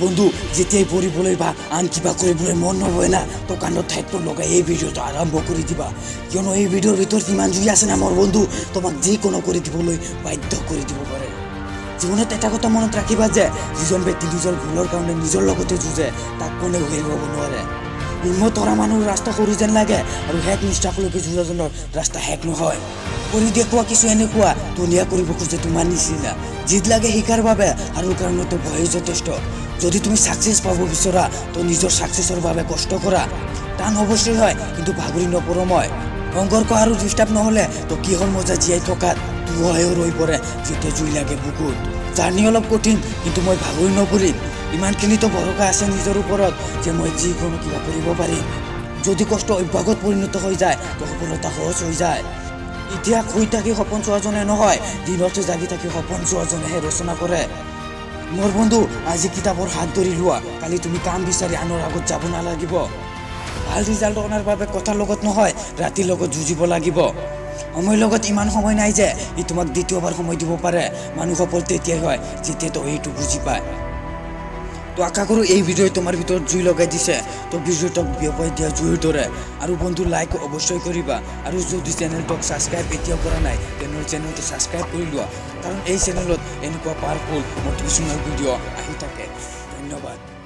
বন্ধু যেতিয়াই পঢ়িবলৈ বা আন কিবা কৰিবলৈ মন নবয় না তো কাণত হেডফোন লগাই এই ভিডিঅ'টো আৰম্ভ কৰি দিবা কিয়নো এই ভিডিঅ'ৰ ভিতৰত ইমান জুই আছে না মোৰ বন্ধু তোমাক যিকোনো কৰি দিবলৈ বাধ্য কৰি দিব পাৰে জীৱনত এটা কথা মনত ৰাখিবা যে যিজন ব্যক্তি নিজৰ ভুলৰ কাৰণে নিজৰ লগতে যুঁজে তাক কোনেও হেৰুৱাব নোৱাৰে হিম্মত ধৰা মানুহৰ ৰাস্তা সৰু যেন লাগে আৰু শেষ নিষ্ঠাকলৈকে যুঁজাজনৰ ৰাস্তা শেষ নহয় কৰি দেখুওৱা কিছু এনেকুৱা ধুনীয়া কৰিব খোজে তোমাৰ নিচিনা জিদ লাগে শিকাৰ বাবে আৰু কাৰণেতো ভয়ে যথেষ্ট যদি তুমি সাকসেস পাব বিচৰা তো নিজৰ সাকসেসৰ বাবে কষ্ট কৰা টান অৱশ্যই হয় কিন্তু ভাগৰি নপৰো মই সংঘৰ্ষ আৰু ডিষ্টাৰ্ব নহ'লে তো কিহৰ মজা জীয়াই থকাত দুয়ো ৰৈ পৰে যেতিয়া জুই লাগে বুকুত জাৰ্ণি অলপ কঠিন কিন্তু মই ভাগৰি নপৰিম ইমানখিনিতো ভৰসা আছে নিজৰ ওপৰত যে মই যিকোনো কিবা কৰিব পাৰিম যদি কষ্ট অভ্যাসত পৰিণত হৈ যায় তো সফলতা সহজ হৈ যায় এতিয়া শুই থাকি সপোন চোৱাজনে নহয় দিনতে জাগি থাকি সপোন চোৱাজনেহে ৰচনা কৰে মোৰ বন্ধু আজি কিতাপৰ হাত ধৰি লোৱা কালি তুমি কাম বিচাৰি আনৰ আগত যাব নালাগিব ভাল ৰিজাল্ট অনাৰ বাবে কথাৰ লগত নহয় ৰাতিৰ লগত যুঁজিব লাগিব সময়ৰ লগত ইমান সময় নাই যে ই তোমাক দ্বিতীয়বাৰ সময় দিব পাৰে মানুহ সফল তেতিয়াই হয় যেতিয়া তো এইটো বুজি পায় তো আশা কৰোঁ এই ভিডিঅ'ই তোমাৰ ভিতৰত জুই লগাই দিছে তো ভিডিঅ'টোক বিয়পাই দিয়া জুইৰ দৰে আৰু বন্ধু লাইক অৱশ্যই কৰিবা আৰু যদি চেনেলটোক ছাবস্ক্ৰাইব এতিয়াও কৰা নাই তেনে চেনেলটো ছাবস্ক্ৰাইব কৰি লোৱা কাৰণ এই চেনেলত এনেকুৱা পাৱাৰফুল মটিভেশ্যনেল ভিডিঅ' আহি থাকে ধন্যবাদ